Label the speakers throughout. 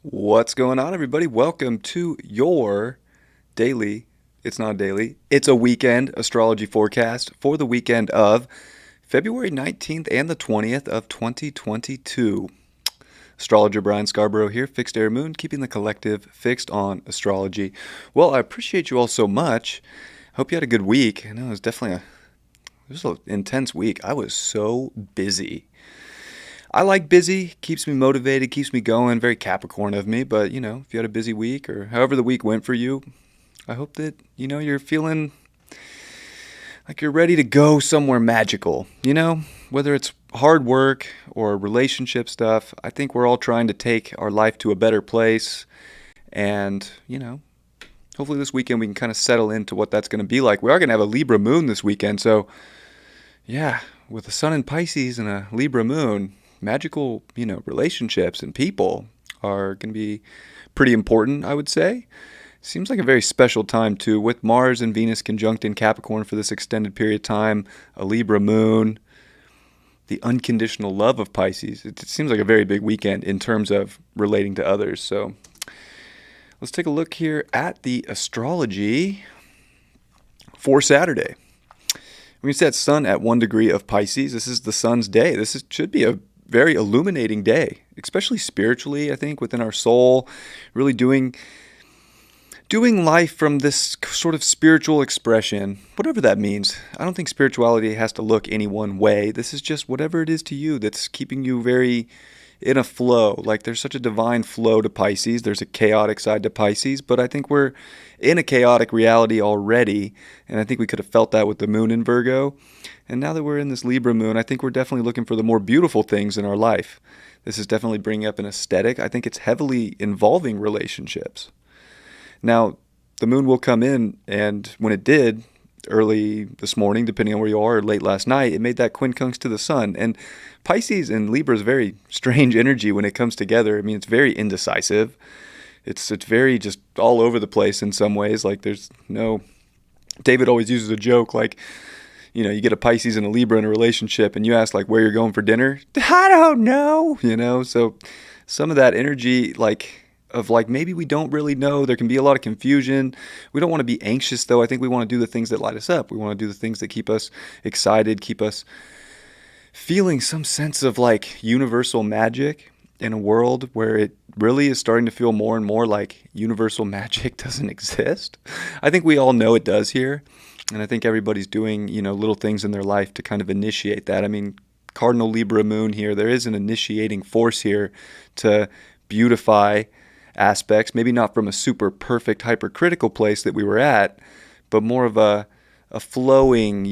Speaker 1: What's going on, everybody? Welcome to your daily, it's not daily, it's a weekend astrology forecast for the weekend of February 19th and the 20th of 2022. Astrologer Brian Scarborough here, Fixed Air Moon, keeping the collective fixed on astrology. Well, I appreciate you all so much. Hope you had a good week. I know it was an intense week. I was so busy. I like busy, keeps me motivated, keeps me going, very Capricorn of me, but if you had a busy week or however the week went for you, I hope that, you're feeling like you're ready to go somewhere magical, whether it's hard work or relationship stuff. I think we're all trying to take our life to a better place and, hopefully this weekend we can kind of settle into what that's going to be like. We are going to have a Libra moon this weekend, so yeah, with the sun in Pisces and a Libra moon, magical, relationships and people are going to be pretty important, I would say. Seems like a very special time too, with Mars and Venus conjunct in Capricorn for this extended period of time, a Libra moon, the unconditional love of Pisces. It seems like a very big weekend in terms of relating to others. So let's take a look here at the astrology for Saturday. We set Sun at 1 degree of Pisces. This is the Sun's day. Should be a very illuminating day, especially spiritually, I think, within our soul, really doing life from this sort of spiritual expression, whatever that means. I don't think spirituality has to look any one way. This is just whatever it is to you that's keeping you very in a flow. Like there's such a divine flow to Pisces. There's a chaotic side to Pisces, but I think we're in a chaotic reality already. And I think we could have felt that with the moon in Virgo. And now that we're in this Libra moon, I think we're definitely looking for the more beautiful things in our life. This is definitely bringing up an aesthetic. I think it's heavily involving relationships. Now, the moon will come in, and when it did, early this morning, depending on where you are, or late last night, it made that quincunx to the sun. And Pisces and Libra is very strange energy when it comes together. I mean, it's very indecisive. It's very just all over the place in some ways. Like there's no... David always uses a joke like, you get a Pisces and a Libra in a relationship and you ask like where you're going for dinner. I don't know, So some of that energy of maybe we don't really know. There can be a lot of confusion. We don't want to be anxious though. I think we want to do the things that light us up. We want to do the things that keep us excited, keep us feeling some sense of universal magic in a world where it really is starting to feel more and more like universal magic doesn't exist. I think we all know it does here. And I think everybody's doing, little things in their life to kind of initiate that. I mean, Cardinal Libra moon here, there is an initiating force here to beautify aspects, maybe not from a super perfect hypercritical place that we were at, but more of a flowing,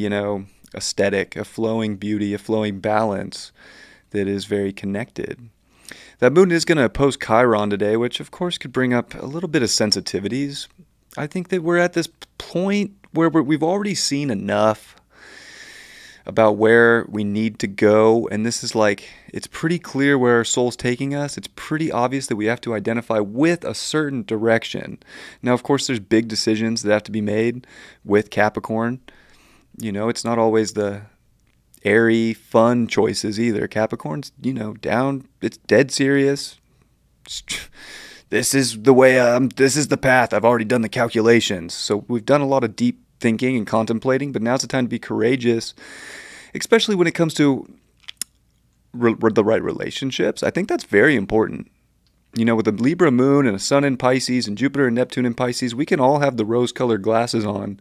Speaker 1: aesthetic, a flowing beauty, a flowing balance that is very connected. That moon is going to oppose Chiron today, which of course could bring up a little bit of sensitivities. I think that we're at this point where we've already seen enough about where we need to go, and this is it's pretty clear where our soul's taking us. It's pretty obvious that we have to identify with a certain direction. Now, of course, there's big decisions that have to be made with Capricorn. It's not always the airy, fun choices either. Capricorn's, down, it's dead serious. This is the way, this is the path. I've already done the calculations. So we've done a lot of deep thinking and contemplating, but now's the time to be courageous, especially when it comes to the right relationships. I think that's very important. With a Libra moon and a sun in Pisces and Jupiter and Neptune in Pisces, we can all have the rose-colored glasses on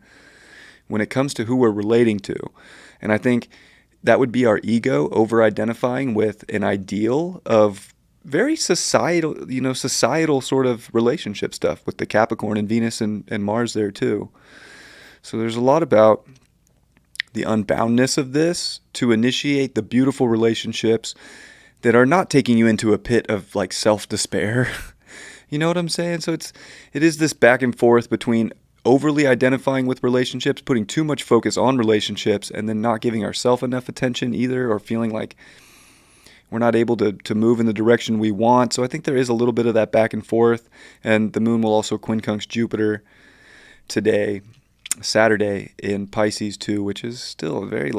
Speaker 1: when it comes to who we're relating to. And I think that would be our ego over-identifying with an ideal of very societal sort of relationship stuff with the Capricorn and Venus and Mars there too. So there's a lot about the unboundness of this to initiate the beautiful relationships that are not taking you into a pit of self-despair. You know what I'm saying? So it is this back and forth between overly identifying with relationships, putting too much focus on relationships, and then not giving ourselves enough attention either, or feeling like we're not able to move in the direction we want. So I think there is a little bit of that back and forth. And the moon will also quincunx Jupiter today, Saturday, in Pisces too, which is still very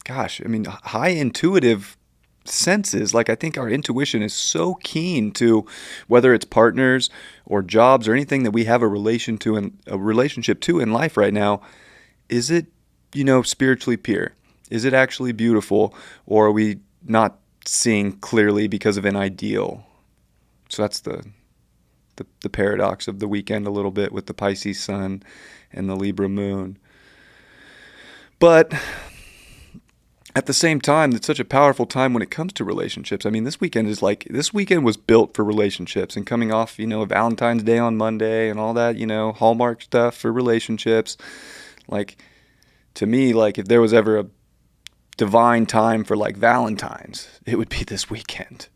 Speaker 1: high intuitive senses. Like, I think our intuition is so keen to whether it's partners or jobs or anything that we have a relationship to in life right now. Is it, spiritually pure? Is it actually beautiful? Or are we not seeing clearly because of an ideal? So that's the paradox of the weekend a little bit with the Pisces sun and the Libra moon. But at the same time, it's such a powerful time when it comes to relationships. I mean, this weekend was built for relationships, and coming off, Valentine's Day on Monday and all that, Hallmark stuff for relationships. Like, to me, like, if there was ever a divine time for like Valentine's, it would be this weekend,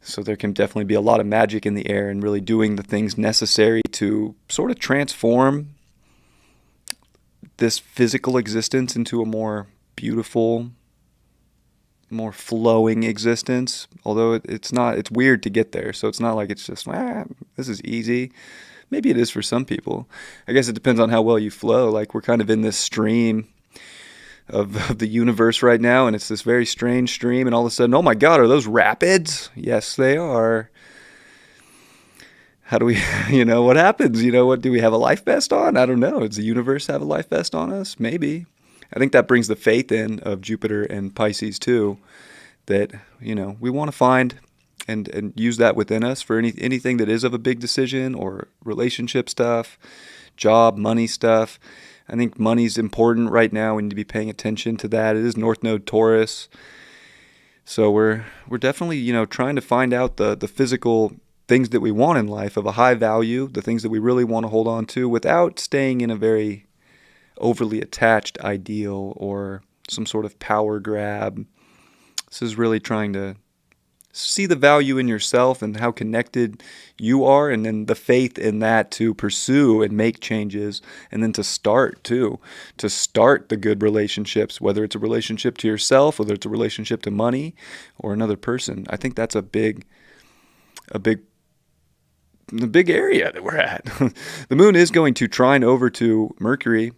Speaker 1: So there can definitely be a lot of magic in the air and really doing the things necessary to sort of transform this physical existence into a more beautiful, more flowing existence. Although it's weird to get there. So it's not like it's just, this is easy. Maybe it is for some people. I guess it depends on how well you flow. Like, we're kind of in this stream of the universe right now, and it's this very strange stream, and all of a sudden, oh my God, are those rapids? Yes, they are. How do we, what happens? What, do we have a life vest on? I don't know. Does the universe have a life vest on us? Maybe. I think that brings the faith in of Jupiter and Pisces too, that, we want to find and use that within us for anything that is of a big decision or relationship stuff, job, money stuff. I think money's important right now. We need to be paying attention to that. It is North Node Taurus. So we're definitely, trying to find out the physical things that we want in life of a high value, the things that we really want to hold on to without staying in a very overly attached ideal or some sort of power grab. This is really trying to see the value in yourself and how connected you are, and then the faith in that to pursue and make changes, and then to start the good relationships, whether it's a relationship to yourself, whether it's a relationship to money or another person. I think that's a big area that we're at. The moon is going to trine over to Mercury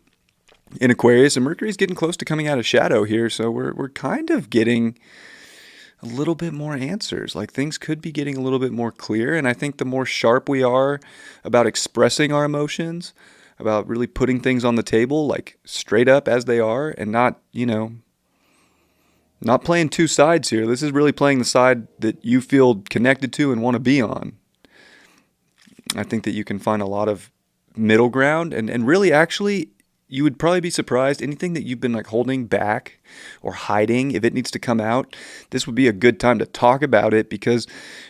Speaker 1: in Aquarius, and Mercury's getting close to coming out of shadow here, so we're kind of getting a little bit more answers. Like, things could be getting a little bit more clear, and I think the more sharp we are about expressing our emotions, about really putting things on the table, like straight up as they are, and not playing two sides here. This is really playing the side that you feel connected to and want to be on. I think that you can find a lot of middle ground, and really, actually, you would probably be surprised. Anything that you've been like holding back or hiding, if it needs to come out, this would be a good time to talk about it, because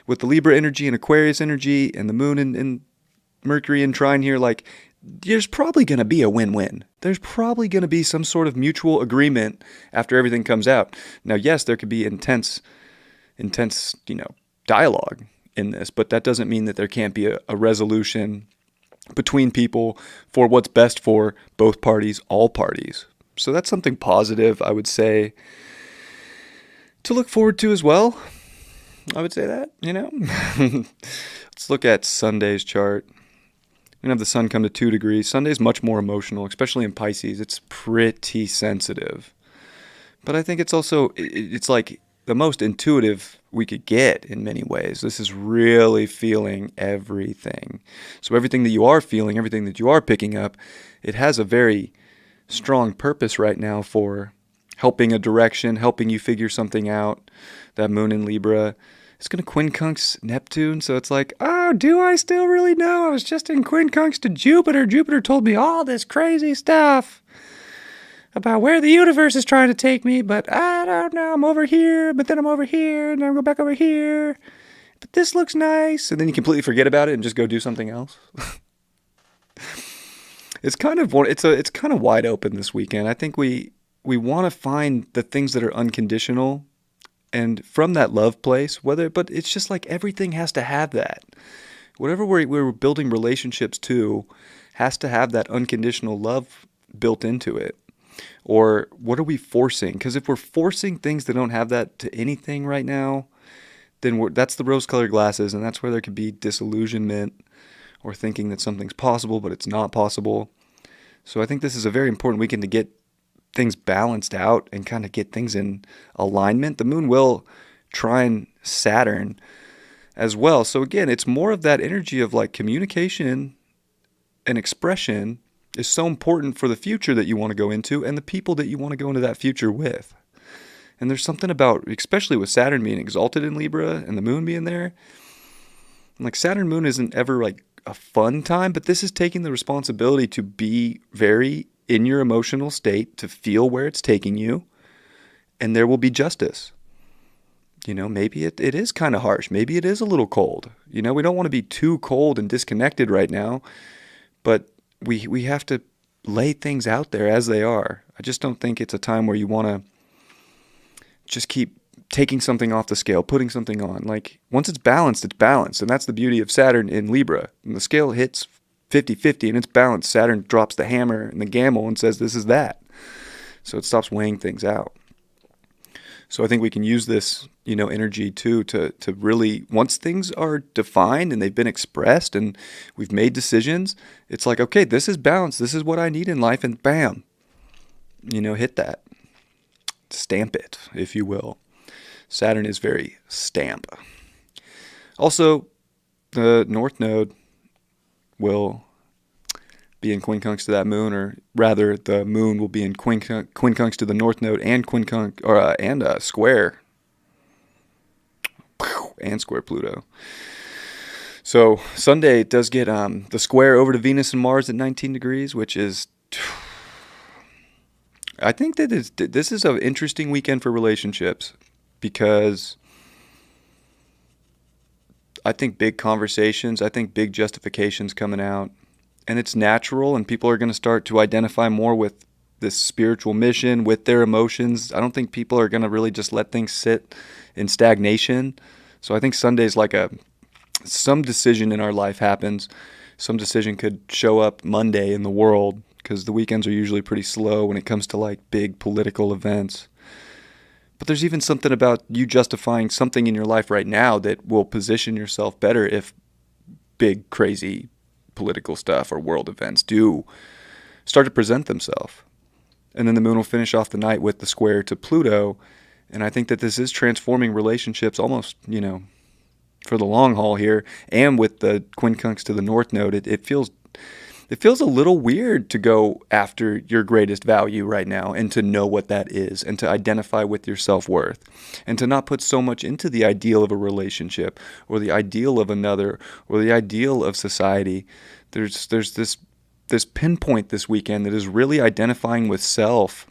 Speaker 1: with the Libra energy and Aquarius energy and the moon and Mercury in trine here, like, there's probably going to be a win-win. There's probably going to be some sort of mutual agreement after everything comes out. Now, yes, there could be intense, dialogue in this, but that doesn't mean that there can't be a resolution between people for what's best for both parties, all parties. So that's something positive, I would say, to look forward to as well. I would say that, Let's look at Sunday's chart. We're going to have the sun come to 2 degrees. Sunday's much more emotional, especially in Pisces. It's pretty sensitive. But I think it's also, it's like the most intuitive we could get in many ways. This is really feeling everything. So everything that you are feeling, everything that you are picking up, it has a very strong purpose right now for helping a direction, helping you figure something out. That moon in Libra, it's going to quincunx Neptune. So it's like, oh, do I still really know? I was just in quincunx to Jupiter. Jupiter told me all this crazy stuff about where the universe is trying to take me, but I don't know, I'm over here, but then I'm over here, and then I go back over here, but this looks nice, and then you completely forget about it and just go do something else. It's kind of wide open this weekend. I think we want to find the things that are unconditional, and from that love place, but it's just like everything has to have that. Whatever we're building relationships to has to have that unconditional love built into it. Or what are we forcing? Because if we're forcing things that don't have that to anything right now, then that's the rose-colored glasses, and that's where there could be disillusionment or thinking that something's possible, but it's not possible. So I think this is a very important weekend to get things balanced out and kind of get things in alignment. The moon will trine Saturn as well. So again, it's more of that energy of like communication and expression is so important for the future that you want to go into and the people that you want to go into that future with. And there's something about, especially with Saturn being exalted in Libra and the moon being there, like Saturn moon isn't ever like a fun time, but this is taking the responsibility to be very in your emotional state, to feel where it's taking you, and there will be justice. Maybe it is kind of harsh. Maybe it is a little cold. We don't want to be too cold and disconnected right now, but we have to lay things out there as they are. I just don't think it's a time where you want to just keep taking something off the scale, putting something on. Like, once it's balanced, and that's the beauty of Saturn in Libra. When the scale hits 50-50 and it's balanced, Saturn drops the hammer and the gavel and says, this is that. So it stops weighing things out. So I think we can use this, energy too, to really, once things are defined and they've been expressed and we've made decisions, it's like, okay, this is balanced. This is what I need in life. And bam, hit that. Stamp it, if you will. Saturn is very stamp. Also, the North Node will be in quincunx to that moon, or rather, the moon will be in quincunx to the North Node and square and square Pluto. So Sunday does get the square over to Venus and Mars at 19 degrees, which is, I think that this is an interesting weekend for relationships, because I think big conversations, I think big justifications coming out. And it's natural, and people are going to start to identify more with this spiritual mission, with their emotions. I don't think people are going to really just let things sit in stagnation. So I think Sunday's like some decision in our life happens. Some decision could show up Monday in the world, because the weekends are usually pretty slow when it comes to like big political events. But there's even something about you justifying something in your life right now that will position yourself better if big, crazy political stuff or world events do start to present themselves. And then the moon will finish off the night with the square to Pluto. And I think that this is transforming relationships almost, for the long haul here. And with the quincunx to the North Node, it feels a little weird to go after your greatest value right now and to know what that is and to identify with your self-worth and to not put so much into the ideal of a relationship or the ideal of another or the ideal of society. There's this pinpoint this weekend that is really identifying with self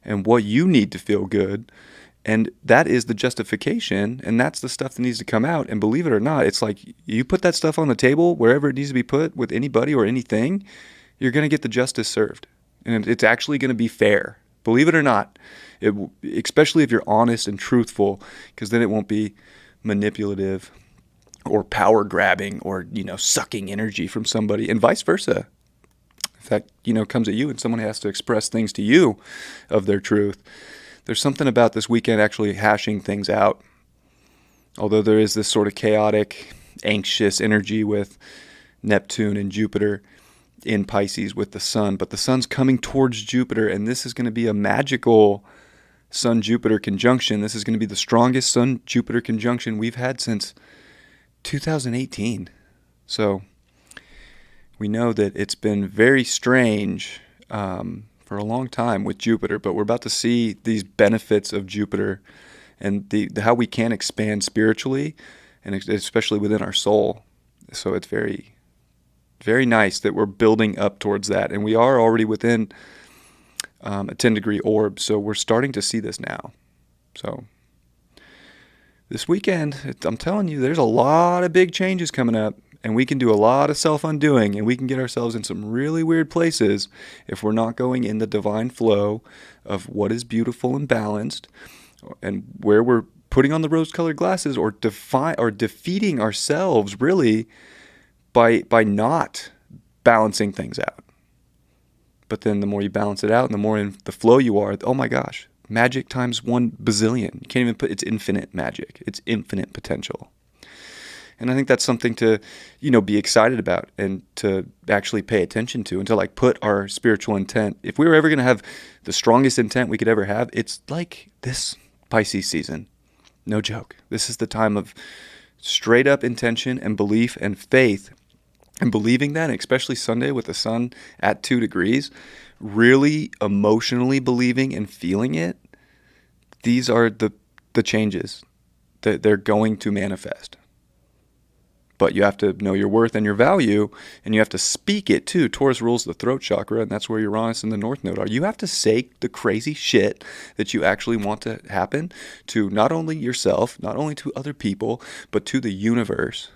Speaker 1: and what you need to feel good. And that is the justification, and that's the stuff that needs to come out. And believe it or not, it's like you put that stuff on the table wherever it needs to be put with anybody or anything, you're going to get the justice served. And it's actually going to be fair. Believe it or not, especially if you're honest and truthful, because then it won't be manipulative or power grabbing or, sucking energy from somebody, and vice versa. If that, comes at you and someone has to express things to you of their truth, there's something about this weekend actually hashing things out. Although there is this sort of chaotic, anxious energy with Neptune and Jupiter in Pisces with the sun. But the sun's coming towards Jupiter, and this is going to be a magical Sun-Jupiter conjunction. This is going to be the strongest Sun-Jupiter conjunction we've had since 2018. So we know that it's been very strange for a long time with Jupiter, but we're about to see these benefits of Jupiter and the how we can expand spiritually and especially within our soul. So it's very, very nice that we're building up towards that, and we are already within a 10-degree orb, so we're starting to see this now. So this weekend, I'm telling you, there's a lot of big changes coming up. And we can do a lot of self-undoing, and we can get ourselves in some really weird places if we're not going in the divine flow of what is beautiful and balanced, and where we're putting on the rose-colored glasses or defeating ourselves really by not balancing things out. But then the more you balance it out and the more in the flow you are, oh my gosh, magic times 1 bazillion. You can't even it's infinite magic. It's infinite potential. And I think that's something to, be excited about and to actually pay attention to and to like put our spiritual intent. If we were ever going to have the strongest intent we could ever have, it's like this Pisces season. No joke. This is the time of straight up intention and belief and faith, and believing that, and especially Sunday with the sun at 2 degrees, really emotionally believing and feeling it. These are the changes that they're going to manifest. But you have to know your worth and your value, and you have to speak it too. Taurus rules the throat chakra, and that's where Uranus and the North Node are. You have to say the crazy shit that you actually want to happen to not only yourself, not only to other people, but to the universe,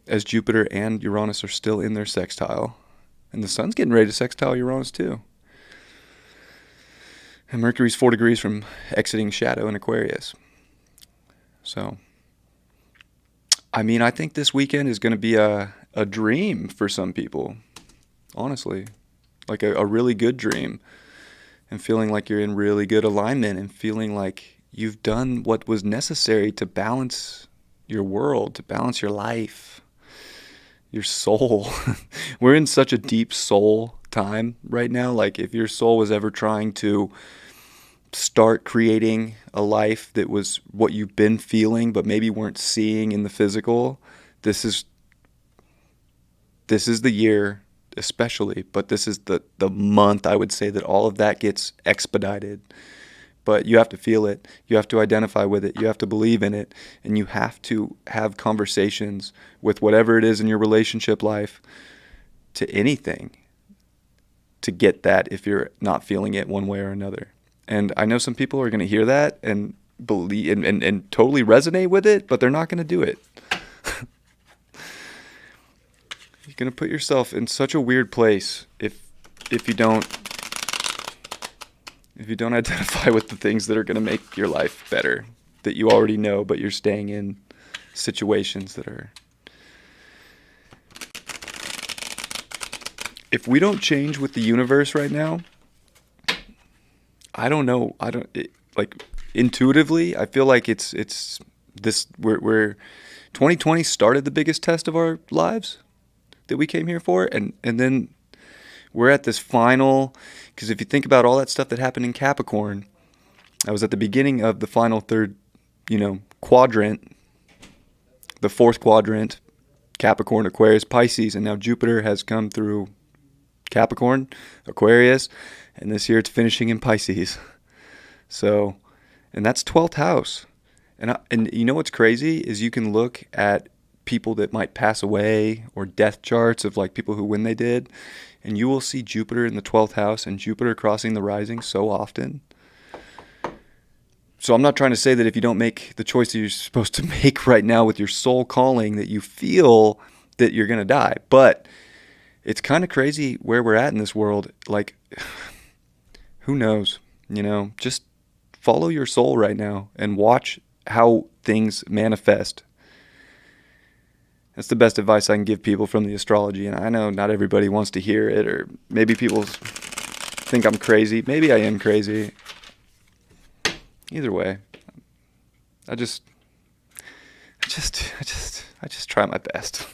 Speaker 1: as Jupiter and Uranus are still in their sextile. And the sun's getting ready to sextile Uranus too. And Mercury's 4 degrees from exiting shadow in Aquarius. So, I think this weekend is going to be a dream for some people, honestly. Like a really good dream. And feeling like you're in really good alignment and feeling like you've done what was necessary to balance your world, to balance your life, your soul. We're in such a deep soul time right now. Like if your soul was ever trying to start creating a life that was what you've been feeling but maybe weren't seeing in the physical, this is the year especially, but this is the month, I would say, that all of that gets expedited. But you have to feel it, you have to identify with it, you have to believe in it, and you have to have conversations with whatever it is in your relationship life, to anything, to get that if you're not feeling it one way or another. And I know some people are going to hear that and believe and totally resonate with it, but they're not going to do it. You're going to put yourself in such a weird place if you don't identify with the things that are going to make your life better, that you already know, but you're staying in situations that are. If we don't change with the universe right now, I don't know. Intuitively, I feel like it's this. We're 2020 started the biggest test of our lives that we came here for, and then we're at this final. Because if you think about all that stuff that happened in Capricorn, I was at the beginning of the final third, quadrant, the fourth quadrant, Capricorn, Aquarius, Pisces, and now Jupiter has come through Capricorn, Aquarius, and this year it's finishing in Pisces. So, and that's 12th house. And you know what's crazy is you can look at people that might pass away or death charts of like people who when they did, and you will see Jupiter in the 12th house and Jupiter crossing the rising so often. So I'm not trying to say that if you don't make the choice that you're supposed to make right now with your soul calling that you feel that you're going to die. But it's kind of crazy where we're at in this world. Like, who knows? Just follow your soul right now and watch how things manifest. That's the best advice I can give people from the astrology. And I know not everybody wants to hear it, or maybe people think I'm crazy. Maybe I am crazy. Either way, I just try my best.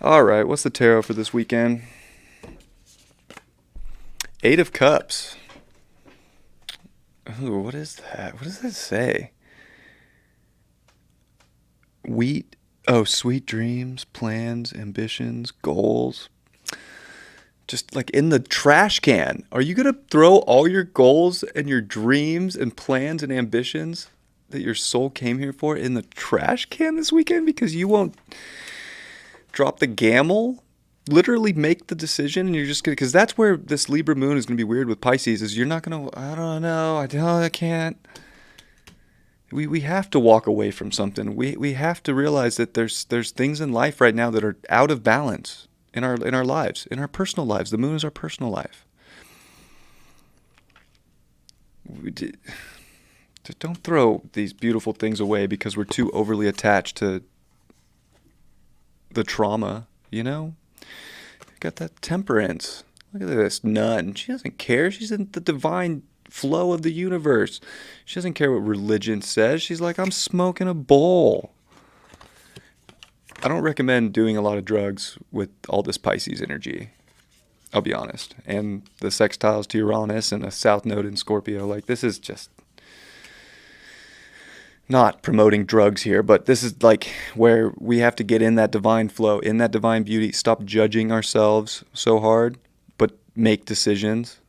Speaker 1: All right, what's the tarot for this weekend? 8 of Cups. Ooh, what is that? What does that say? Sweet dreams, plans, ambitions, goals. Just like in the trash can. Are you going to throw all your goals and your dreams and plans and ambitions that your soul came here for in the trash can this weekend because you won't drop the gamble? Literally make the decision, and you're just going to, because that's where this Libra moon is going to be weird with Pisces, is you're not going to, I don't know, I can't. We have to walk away from something. We have to realize that there's things in life right now that are out of balance in our lives, in our personal lives. The moon is our personal life. Don't throw these beautiful things away because we're too overly attached to the trauma, Got that Temperance. Look at this nun. She doesn't care. She's in the divine flow of the universe. She doesn't care what religion says. She's like, I'm smoking a bowl. I don't recommend doing a lot of drugs with all this Pisces energy. I'll be honest. And the sextiles to Uranus and a south node in Scorpio. Like, this is just not promoting drugs here, but this is like where we have to get in that divine flow, in that divine beauty, stop judging ourselves so hard, but make decisions.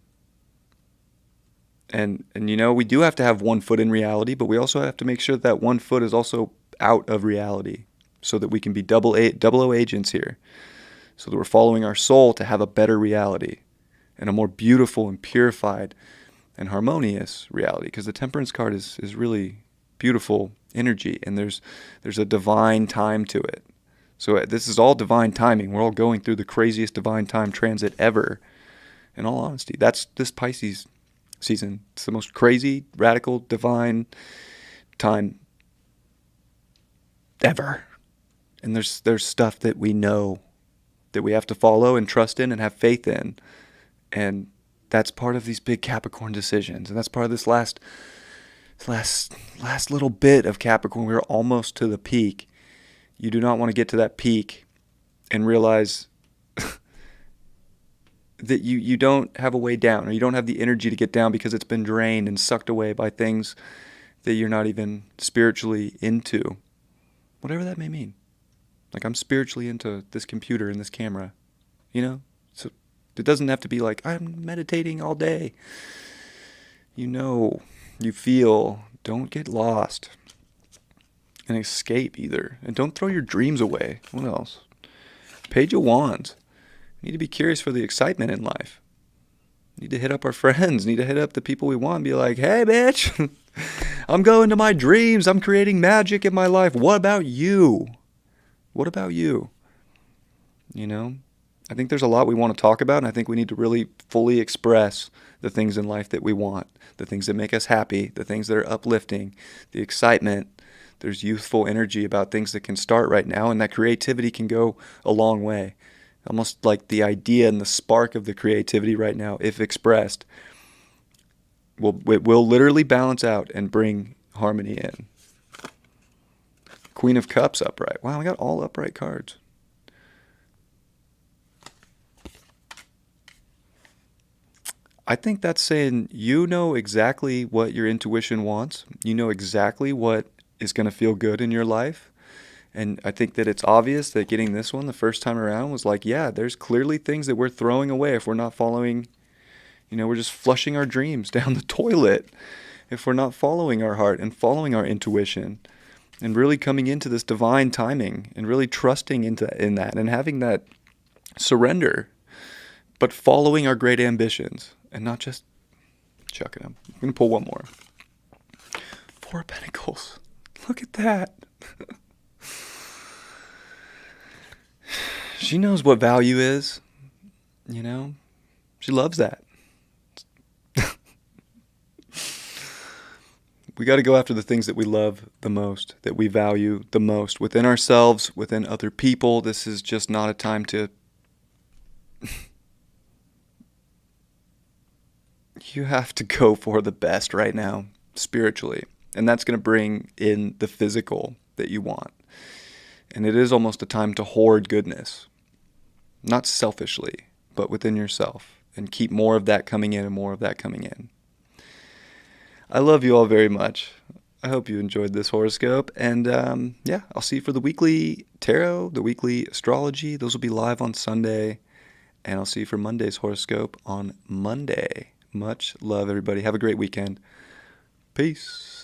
Speaker 1: And you know, we do have to have one foot in reality, but we also have to make sure that one foot is also out of reality so that we can be double O agents here, so that we're following our soul to have a better reality and a more beautiful and purified and harmonious reality, because the Temperance card is really beautiful energy, and there's a divine time to it. So this is all divine timing. We're all going through the craziest divine time transit ever, in all honesty. That's this Pisces season. It's the most crazy, radical, divine time ever. And there's stuff that we know that we have to follow and trust in and have faith in. And that's part of these big Capricorn decisions. And that's part of this last little bit of Capricorn. We're almost to the peak. You do not want to get to that peak and realize that you don't have a way down, or you don't have the energy to get down because it's been drained and sucked away by things that you're not even spiritually into. Whatever that may mean. Like, I'm spiritually into this computer and this camera, you know? So it doesn't have to be like, I'm meditating all day. You know, you feel, don't get lost and escape either. And don't throw your dreams away. What else? Page of Wands. We need to be curious for the excitement in life. We need to hit up our friends. Need to hit up the people we want and be like, hey, bitch, I'm going to my dreams. I'm creating magic in my life. What about you? What about you? You know, I think there's a lot we want to talk about, and I think we need to really fully express the things in life that we want, the things that make us happy, the things that are uplifting, the excitement. There's youthful energy about things that can start right now, and that creativity can go a long way. Almost like the idea and the spark of the creativity right now, if expressed, will literally balance out and bring harmony in. Queen of Cups upright. Wow, I got all upright cards. I think that's saying you know exactly what your intuition wants. You know exactly what is going to feel good in your life. And I think that it's obvious that getting this one the first time around was like, yeah, there's clearly things that we're throwing away if we're not following, you know, we're just flushing our dreams down the toilet if we're not following our heart and following our intuition. And really coming into this divine timing and really trusting in that and having that surrender, but following our great ambitions and not just chucking them. I'm going to pull one more. Four of Pentacles. Look at that. She knows what value is, you know. She loves that. We got to go after the things that we love the most, that we value the most within ourselves, within other people. This is just not a time to... You have to go for the best right now, spiritually. And that's going to bring in the physical that you want. And it is almost a time to hoard goodness. Not selfishly, but within yourself. And keep more of that coming in and more of that coming in. I love you all very much. I hope you enjoyed this horoscope. And yeah, I'll see you for the weekly tarot, the weekly astrology. Those will be live on Sunday. And I'll see you for Monday's horoscope on Monday. Much love, everybody. Have a great weekend. Peace.